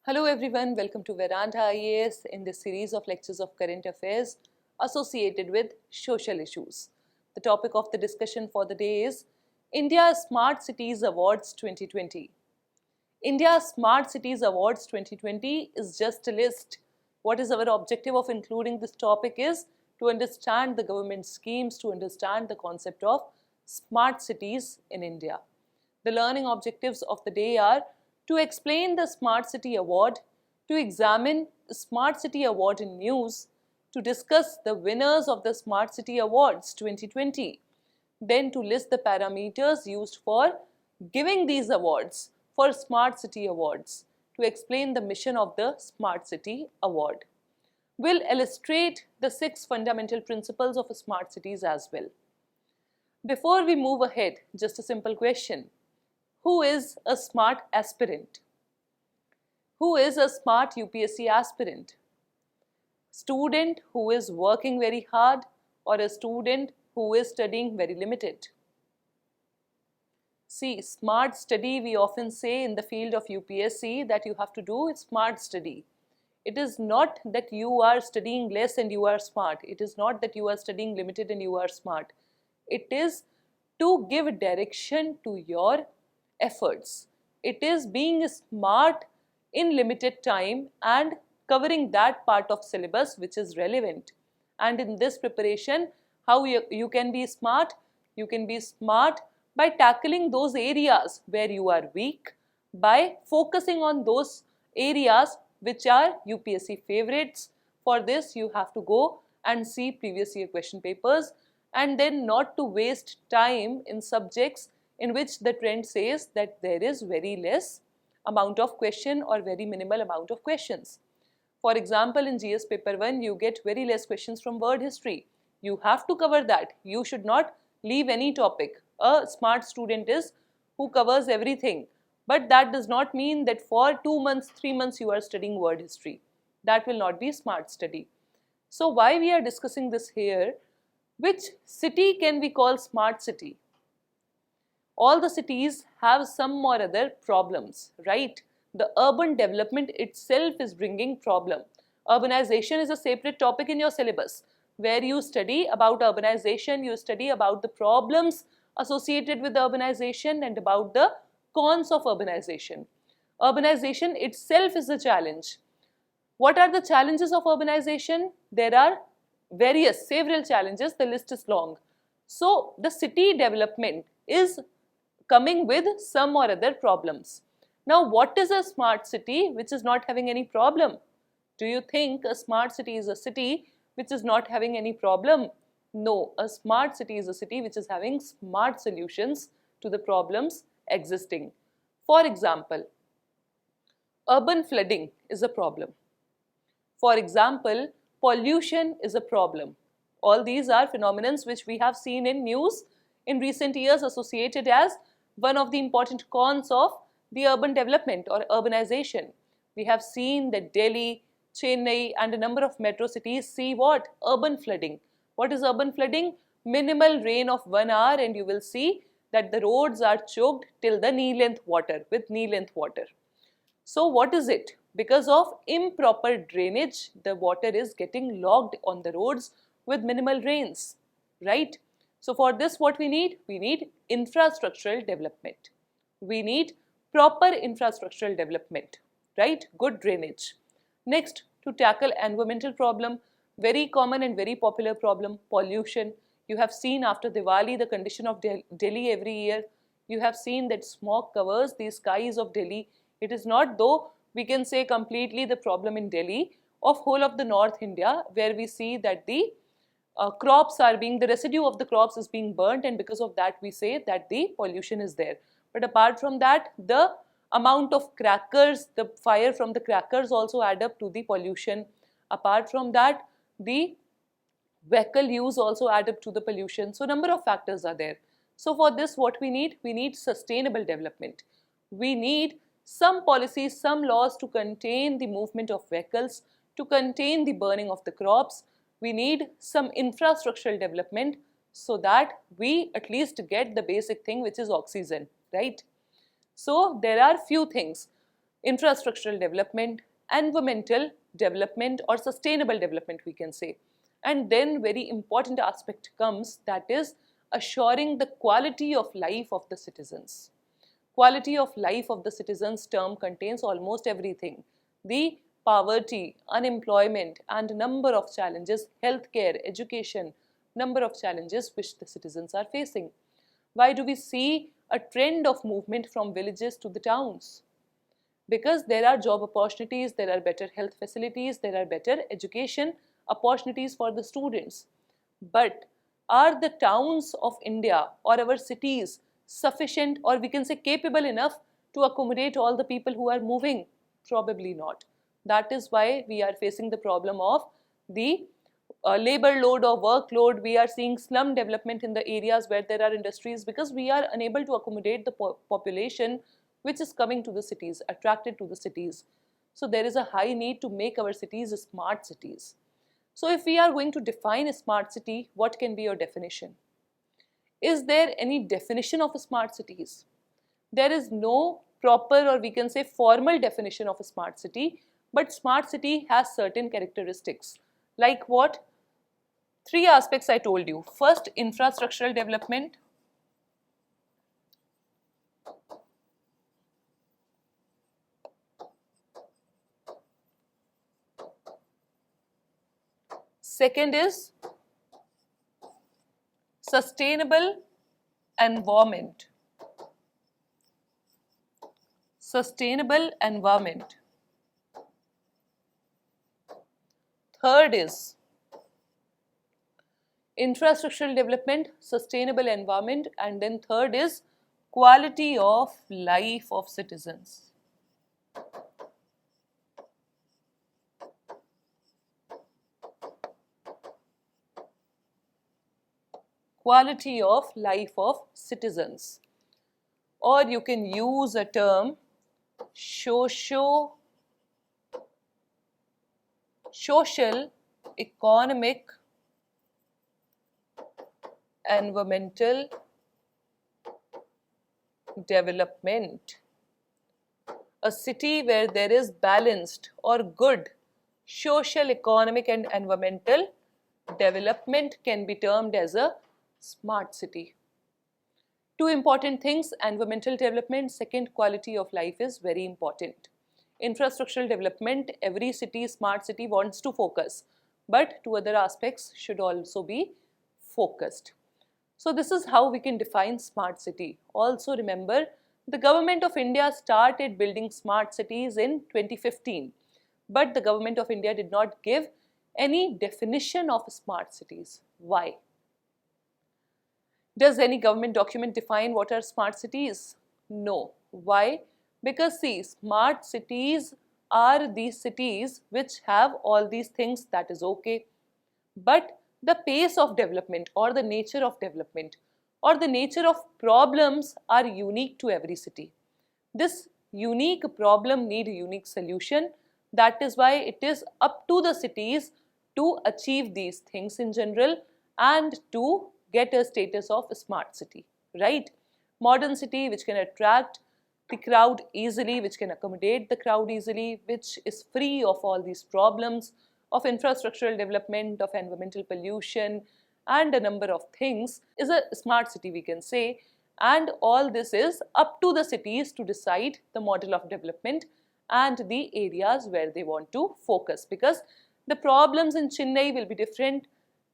Hello everyone, welcome to Veranda IAS in this series of lectures of current affairs associated with social issues. The topic of the discussion for the day is India's Smart Cities Awards 2020. India's Smart Cities Awards 2020 is just a list. What is our objective of including this topic is to understand the government schemes, to understand the concept of smart cities in India. The learning objectives of the day are to explain the Smart City Award, to examine the Smart City Award in news, to discuss the winners of the Smart City Awards 2020, then to list the parameters used for giving these awards for Smart City Awards, to explain the mission of the Smart City Award. We'll illustrate the 6 fundamental principles of smart cities as well. Before we move ahead, just a simple question. Who is a smart aspirant? Who is a smart UPSC aspirant? Student who is working very hard or a student who is studying very limited? See, smart study, we often say in the field of UPSC that you have to do smart study. It is not that you are studying less and you are smart. It is not that you are studying limited and you are smart. It is to give direction to your efforts. It is being smart in limited time and covering that part of syllabus which is relevant. And in this preparation, how you can be smart? You can be smart by tackling those areas where you are weak, by focusing on those areas which are UPSC favorites. For this, you have to go and see previous year question papers and then not to waste time in subjects in which the trend says that there is very less amount of question or very minimal amount of questions. For example, in GS paper 1, you get very less questions from word history. You have to cover that. You should not leave any topic. A smart student is who covers everything. But that does not mean that for 2 months, 3 months you are studying word history. That will not be smart study. So why we are discussing this here? Which city can we call smart city? All the cities have some or other problems, right? The urban development itself is bringing problem. Urbanization is a separate topic in your syllabus where you study about urbanization, you study about the problems associated with urbanization and about the cons of urbanization. Urbanization itself is a challenge. What are the challenges of urbanization? There are several challenges, the list is long. So the city development is coming with some or other problems. Now, what is a smart city which is not having any problem? Do you think a smart city is a city which is not having any problem? No, a smart city is a city which is having smart solutions to the problems existing. For example, urban flooding is a problem. For example, pollution is a problem. All these are phenomena which we have seen in news in recent years associated as one of the important cons of the urban development or urbanization. We have seen that Delhi, Chennai and a number of metro cities see what? Urban flooding. What is urban flooding? Minimal rain of 1 hour and you will see that the roads are choked till the knee-length water, with knee-length water. So what is it? Because of improper drainage, the water is getting logged on the roads with minimal rains, right? So for this what we need? We need infrastructural development. We need proper infrastructural development, right? Good drainage. Next, to tackle environmental problem, very common and very popular problem, pollution. You have seen after Diwali the condition of Delhi every year. You have seen that smog covers the skies of Delhi. It is not, though we can say completely the problem in Delhi, of whole of the North India, where we see that the the residue of the crops is being burnt, and because of that we say that the pollution is there. But apart from that, the amount of crackers, the fire from the crackers also add up to the pollution. Apart from that, the vehicle use also add up to the pollution. So number of factors are there. So for this what we need? We need sustainable development. We need some policies, some laws to contain the movement of vehicles, to contain the burning of the crops. We need some infrastructural development so that we at least get the basic thing which is oxygen, right? So there are few things. infrastructural development, environmental development or sustainable development we can say. And then very important aspect comes, that is assuring the quality of life of the citizens. Quality of life of the citizens term contains almost everything. The poverty, unemployment and number of challenges, healthcare, education, number of challenges which the citizens are facing. Why do we see a trend of movement from villages to the towns? Because there are job opportunities, there are better health facilities, there are better education opportunities for the students. But are the towns of India or our cities sufficient, or we can say capable enough to accommodate all the people who are moving? Probably not. That is why we are facing the problem of the labor load or workload. We are seeing slum development in the areas where there are industries, because we are unable to accommodate the population which is coming to the cities, attracted to the cities. So there is a high need to make our cities smart cities. So if we are going to define a smart city, what can be your definition? Is there any definition of a smart cities? There is no proper, or we can say formal definition of a smart city, but smart city has certain characteristics. Like what? 3 aspects I told you. First, infrastructural development. Second is sustainable environment. Sustainable environment. Third is infrastructural development, sustainable environment, and then third is quality of life of citizens. Quality of life of citizens. Or you can use a term social, economic, environmental development. A city where there is balanced or good social, economic and environmental development can be termed as a smart city. 2 important things: environmental development, second, quality of life is very important. Infrastructural development, every city, smart city wants to focus, but 2 other aspects should also be focused. So this is how we can define smart city. Also remember, the government of India started building smart cities in 2015, but the government of India did not give any definition of smart cities. Why? Does any government document define what are smart cities? No. Why? Because see, smart cities are these cities which have all these things, that is okay. But the pace of development or the nature of development or the nature of problems are unique to every city. This unique problem need unique solution. That is why it is up to the cities to achieve these things in general and to get a status of a smart city, right? Modern city which can attract the crowd easily, which can accommodate the crowd easily, which is free of all these problems of infrastructural development, of environmental pollution and a number of things, is a smart city we can say. And all this is up to the cities to decide the model of development and the areas where they want to focus, because the problems in Chennai will be different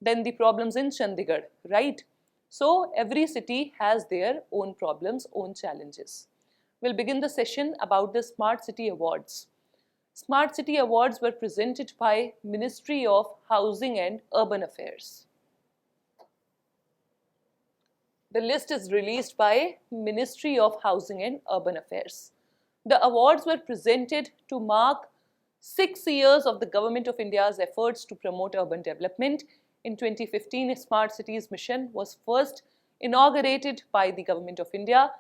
than the problems in Chandigarh, right? So every city has their own problems, own challenges. We'll begin the session about the Smart City Awards. Smart City Awards were presented by Ministry of Housing and Urban Affairs. The list is released by Ministry of Housing and Urban Affairs. The awards were presented to mark 6 years of the Government of India's efforts to promote urban development. In 2015, a Smart Cities mission was first inaugurated by the Government of India.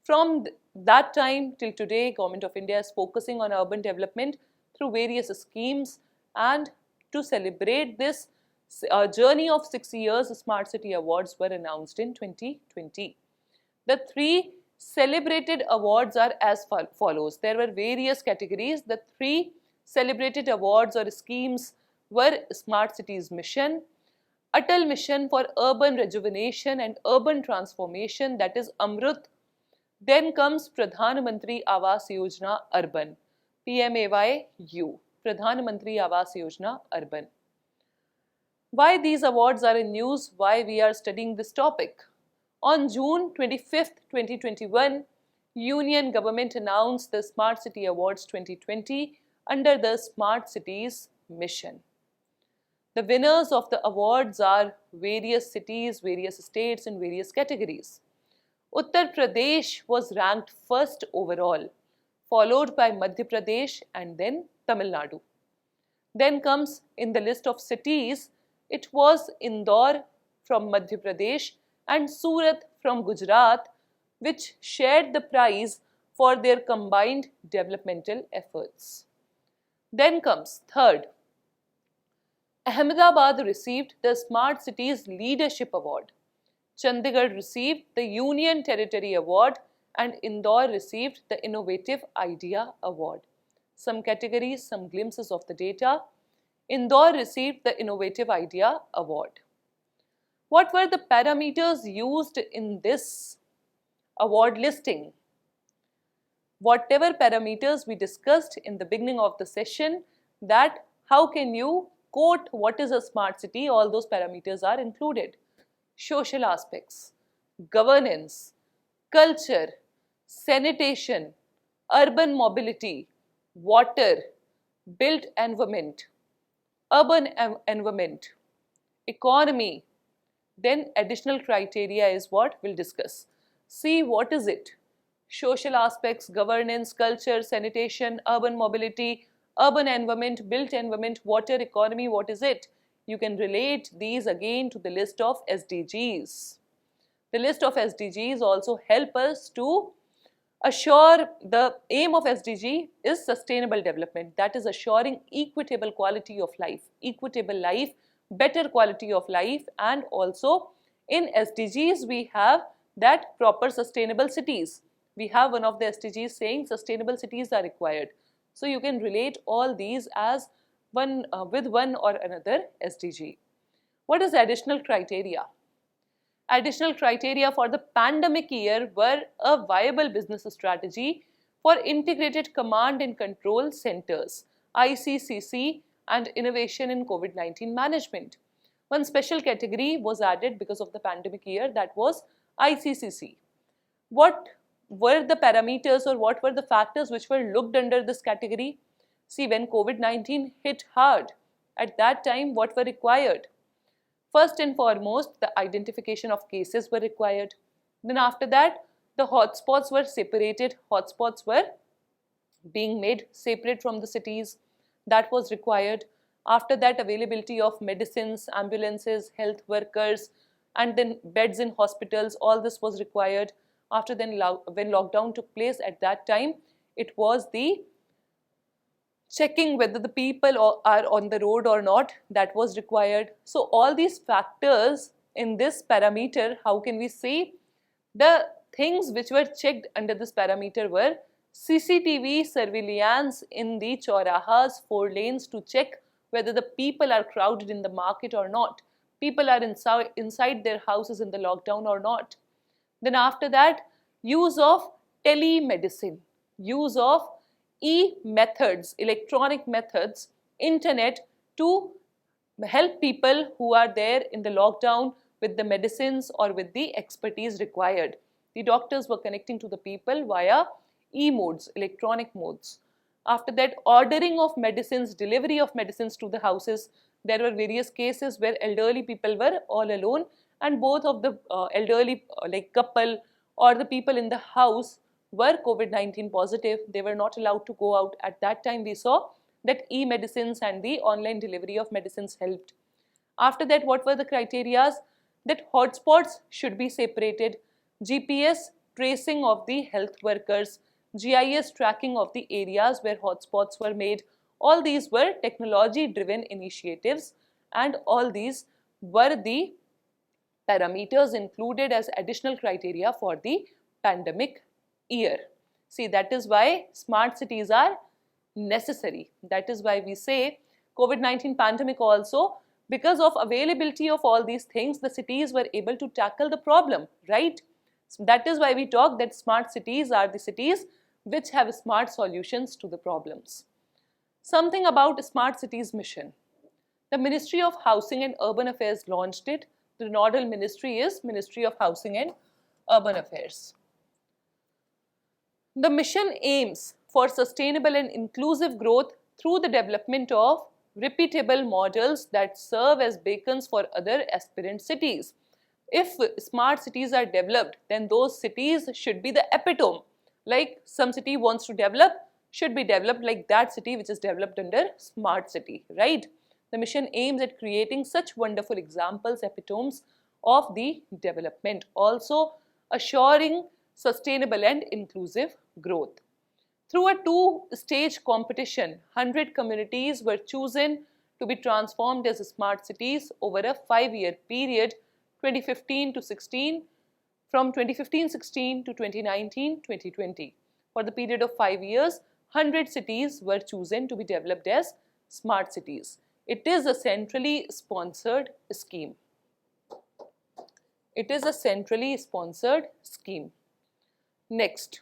From that time till today, Government of India is focusing on urban development through various schemes, and to celebrate this journey of 6 years, Smart City Awards were announced in 2020. The 3 celebrated awards are as follows. There were various categories. The 3 celebrated awards or schemes were Smart Cities Mission, Atal Mission for Urban Rejuvenation and Urban Transformation, that is Amrut. Then comes Pradhan Mantri Awas Yojana Urban, PMAYU, Pradhan Mantri Awas Yojana Urban. Why these awards are in news, why we are studying this topic? On June 25th, 2021, Union Government announced the Smart City Awards 2020 under the Smart Cities Mission. The winners of the awards are various cities, various states and various categories. Uttar Pradesh was ranked first overall, followed by Madhya Pradesh and then Tamil Nadu. Then comes in the list of cities, it was Indore from Madhya Pradesh and Surat from Gujarat, which shared the prize for their combined developmental efforts. Then comes third, Ahmedabad received the Smart Cities Leadership Award. Chandigarh received the Union Territory Award and Indore received the Innovative Idea Award. Some categories, some glimpses of the data. Indore received the Innovative Idea Award. What were the parameters used in this award listing? Whatever parameters we discussed in the beginning of the session, that how can you quote what is a smart city, all those parameters are included. Social aspects, governance, culture, sanitation, urban mobility, water, built environment, urban environment, economy. Then additional criteria is what we'll discuss. See what is it? Social aspects, governance, culture, sanitation, urban mobility, urban environment, built environment, water, economy, what is it? You can relate these again to the list of SDGs. The list of SDGs also help us to assure the aim of SDG is sustainable development, that is assuring equitable quality of life, equitable life, better quality of life, and also in SDGs we have that proper sustainable cities. We have one of the SDGs saying sustainable cities are required. So you can relate all these as one with one or another SDG. What is additional criteria? Additional criteria for the pandemic year were a viable business strategy for integrated command and control centers, ICCC, and innovation in COVID-19 management. One special category was added because of the pandemic year, that was ICCC. What were the parameters or what were the factors which were looked under this category? See, when COVID-19 hit hard, at that time what were required? First and foremost, the identification of cases were required. Then after that, the hotspots were separated. Hotspots were being made separate from the cities. That was required. After that, availability of medicines, ambulances, health workers, and then beds in hospitals, all this was required. After then, when lockdown took place at that time, it was the checking whether the people are on the road or not, that was required. So all these factors in this parameter, how can we say? The things which were checked under this parameter were CCTV surveillance in the chaurahas, 4 lanes, to check whether the people are crowded in the market or not. People are inside their houses in the lockdown or not. Then after that, use of telemedicine, use of e-methods, electronic methods, internet, to help people who are there in the lockdown with the medicines or with the expertise required. The doctors were connecting to the people via e-modes, electronic modes. After that, ordering of medicines, delivery of medicines to the houses. There were various cases where elderly people were all alone, and both of the elderly like couple or the people in the house were COVID-19 positive. They were not allowed to go out. At that time, we saw that e-medicines and the online delivery of medicines helped. After that, what were the criteria? That hotspots should be separated, GPS tracing of the health workers, GIS tracking of the areas where hotspots were made. All these were technology-driven initiatives, and all these were the parameters included as additional criteria for the pandemic year. See, that is why smart cities are necessary. That is why we say COVID-19 pandemic also, because of availability of all these things, the cities were able to tackle the problem, right? So that is why we talk that smart cities are the cities which have smart solutions to the problems. Something about Smart Cities mission. The Ministry of Housing and Urban Affairs launched it. The nodal ministry is Ministry of Housing and Urban Affairs. The mission aims for sustainable and inclusive growth through the development of repeatable models that serve as beacons for other aspirant cities. If smart cities are developed, then those cities should be the epitome. Like some city wants to develop, should be developed like that city which is developed under smart city, right? The mission aims at creating such wonderful examples, epitomes of the development, also assuring sustainable and inclusive growth. Through a two-stage competition, 100 communities were chosen to be transformed as smart cities over a 5-year period, 2015 to 16, from 2015-16 to 2019-2020. For the period of 5 years, 100 cities were chosen to be developed as smart cities. It is a centrally sponsored scheme. It is a centrally sponsored scheme. Next.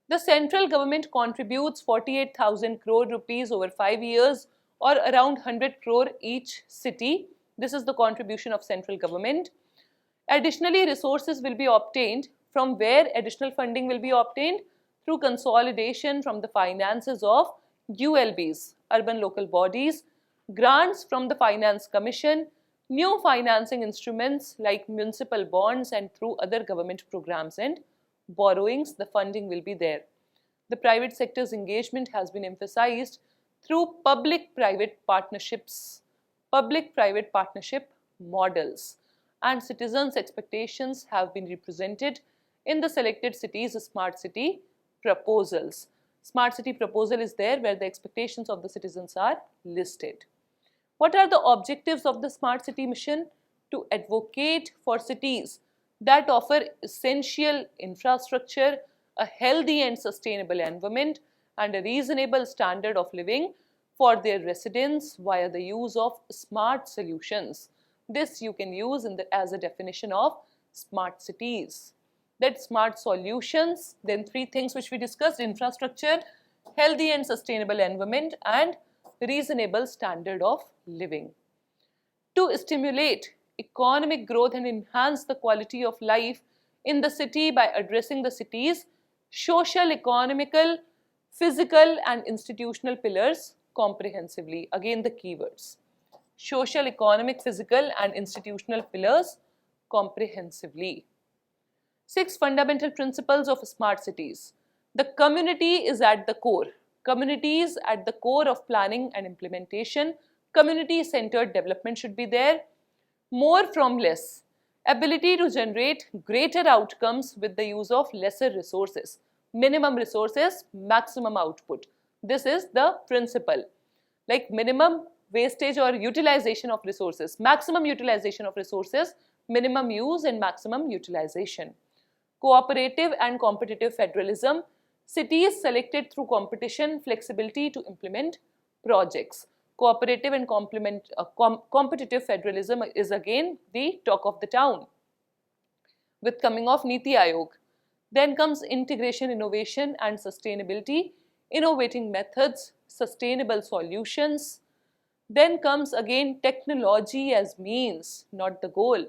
The central government contributes 48,000 crore rupees over 5 years, or around 100 crore each city. This is the contribution of central government. Additionally, resources will be obtained. From where additional funding will be obtained? Through consolidation from the finances of ULBs, urban local bodies, grants from the Finance Commission, new financing instruments like municipal bonds, and through other government programs and borrowings, the funding will be there. The private sector's engagement has been emphasized through public-private partnerships, public-private partnership models, and citizens' expectations have been represented in the selected cities' smart city proposals. Smart city proposal is there where the expectations of the citizens are listed. What are the objectives of the smart city mission? To advocate for cities that offer essential infrastructure, a healthy and sustainable environment, and a reasonable standard of living for their residents via the use of smart solutions. This you can use as a definition of smart cities. That smart solutions, then 3 things which we discussed: infrastructure, healthy and sustainable environment, and reasonable standard of living. To stimulate economic growth and enhance the quality of life in the city by addressing the city's social, economical, physical, and institutional pillars comprehensively. Again, the keywords: social, economic, physical, and institutional pillars comprehensively. 6 fundamental principles of smart cities. The community is at the core. Community is at the core of planning and implementation. Community-centered development should be there. More from less. Ability to generate greater outcomes with the use of lesser resources. Minimum resources, maximum output. This is the principle. Like minimum wastage or utilization of resources. Maximum utilization of resources, minimum use and maximum utilization. Cooperative and competitive federalism. Cities selected through competition, flexibility to implement projects. Cooperative and competitive federalism is again the talk of the town with coming of Niti Aayog. Then comes integration, innovation and sustainability, innovating methods, sustainable solutions. Then comes again technology as means, not the goal.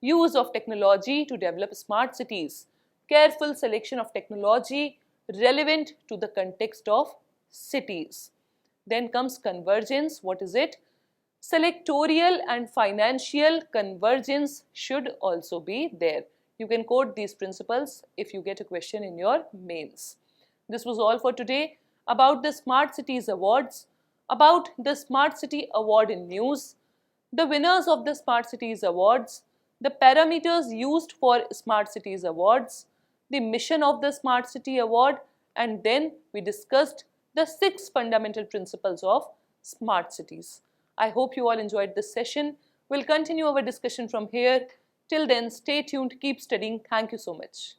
Use of technology to develop smart cities. Careful selection of technology relevant to the context of cities. Then comes convergence. What is it? Selectorial and financial convergence should also be there. You can quote these principles if you get a question in your mains. This was all for today about the Smart Cities Awards, about the Smart City Award in news, the winners of the Smart Cities Awards, the parameters used for Smart Cities Awards, the mission of the Smart City Award, and then we discussed the 6 fundamental principles of smart cities. I hope you all enjoyed this session. We'll continue our discussion from here. Till then, stay tuned, keep studying. Thank you so much.